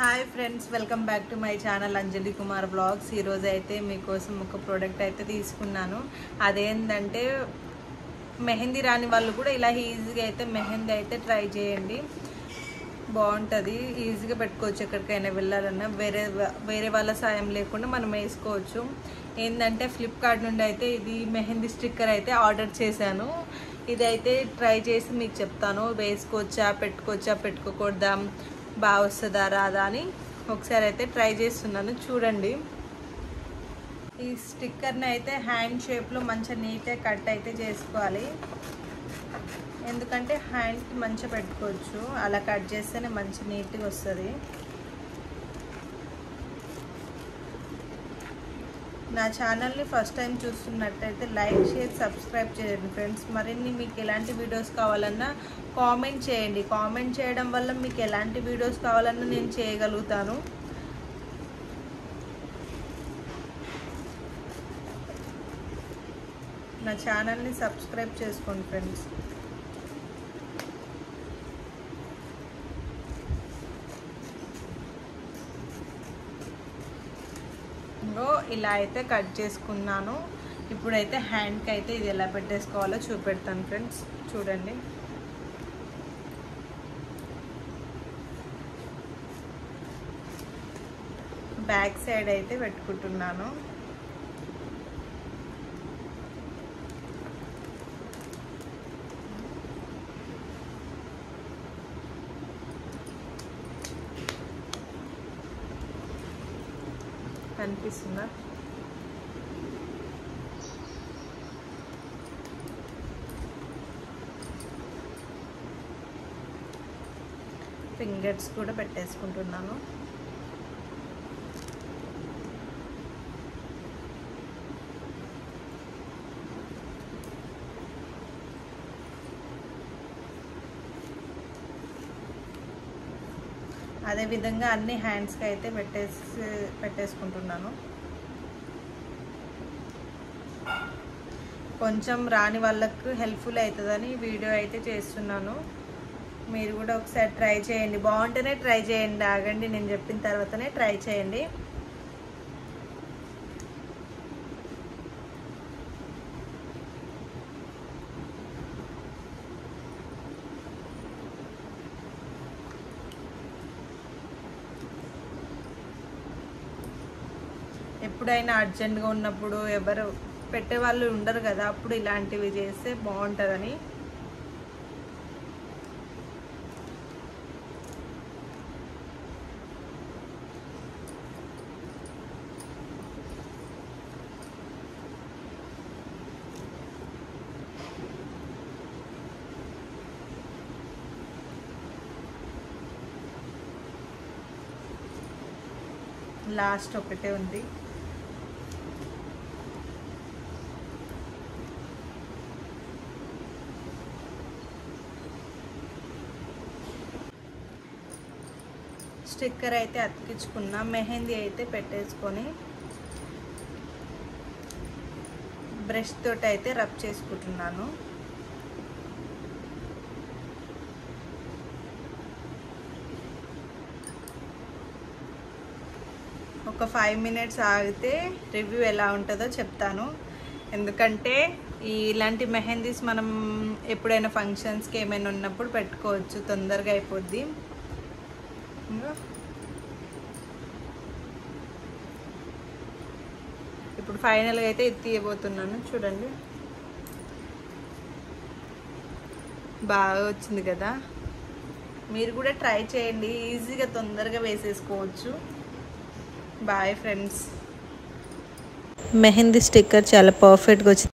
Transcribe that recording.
Hi friends, welcome back to my channel Anjali Kumar blogs. ఈరోజు అయితే మీకోసం ఒక ప్రోడక్ట్ అయితే తీసుకున్నాను. అదేంటంటే మెహందీ రాని వాళ్ళు కూడా ఇలా ఈజీగా అయితే మెహందీ అయితే ట్రై చేయండి. బాగుంటుంది, ఈజీగా పెట్టుకోవచ్చు. ఎక్కడికైనా వెళ్ళాలన్నా వేరే వాళ్ళ సాయం లేకుండా మనం వేసుకోవచ్చు. ఏంటంటే ఫ్లిప్కార్ట్ నుండి అయితే ఇది మెహందీ స్టిక్కర్ అయితే ఆర్డర్ చేశాను. ఇదైతే ట్రై చేసి మీకు చెప్తాను. వేసుకోవచ్చా, పెట్టుకోకూడదా, బాగా వస్తుందా రాదా అని ఒకసారి అయితే ట్రై చేస్తున్నాను. చూడండి, ఈ స్టిక్కర్ని అయితే హ్యాండ్ షేప్లో మంచిగా నీట్గా కట్ అయితే చేసుకోవాలి. ఎందుకంటే హ్యాండ్కి మంచిగా పెట్టుకోవచ్చు, అలా కట్ చేస్తేనే మంచి నీట్గా వస్తుంది. నా ఛానల్ని ఫస్ట్ టైం చూస్తున్నట్టయితే లైక్, షేర్, సబ్స్క్రైబ్ చేయండి ఫ్రెండ్స్. మరిన్ని మీకు ఎలాంటి వీడియోస్ కావాలన్నా కామెంట్ చేయండి. కామెంట్ చేయడం వల్ల మీకు ఎలాంటి వీడియోస్ కావాలన్నా నేను చేయగలుగుతాను. నా ఛానల్ని సబ్స్క్రైబ్ చేసుకోండి ఫ్రెండ్స్. ఇలా అయితే కట్ చేసుకున్నాను. ఇప్పుడైతే హ్యాండ్కి అయితే ఇది ఎలా పెట్టేసుకోవాలో చూపెడతాను ఫ్రెండ్స్. చూడండి, బ్యాక్ సైడ్ అయితే పెట్టుకుంటున్నాను. కనిపిస్తుందా? ఫింగర్స్ కూడా పెట్టేసుకుంటున్నాను. అదేవిధంగా అన్ని హ్యాండ్స్కి అయితే పెట్టేసుకుంటున్నాను. కొంచెం రాని వాళ్ళకు హెల్ప్ఫుల్ అవుతుందని వీడియో అయితే చేస్తున్నాను. మీరు కూడా ఒకసారి ట్రై చేయండి. బాగుంటేనే ట్రై చేయండి, ఆగండి, నేను చెప్పిన తర్వాతనే ట్రై చేయండి. ఎప్పుడైనా అర్జెంట్గా ఉన్నప్పుడు ఎవరు పెట్టేవాళ్ళు ఉండరు కదా, అప్పుడు ఇలాంటివి చేస్తే బాగుంటుందని. లాస్ట్ ఒకటే ఉంది. స్టిక్కర్ అయితే అతికించుకున్నా. మెహందీ అయితే పెట్టేసుకొని బ్రష్ తోటి అయితే రబ్ చేసుకుంటున్నాను. ఒక 5 మినిట్స్ ఆగితే రివ్యూ ఎలా ఉంటుందో చెప్తాను. ఎందుకంటే ఇలాంటి మెహందీస్ మనం ఎప్పుడైనా ఫంక్షన్స్కి ఏమైనా ఉన్నప్పుడు పెట్టుకోవచ్చు, తొందరగా అయిపోద్ది. ఇప్పుడు ఫైనల్గా అయితే ఇది తీయబోతున్నాను. చూడండి, బాగా వచ్చింది కదా. మీరు కూడా ట్రై చేయండి, ఈజీగా తొందరగా వేసేసుకోవచ్చు. Bye friends. మెహందీ స్టిక్కర్ చాలా పర్ఫెక్ట్గా వచ్చింది.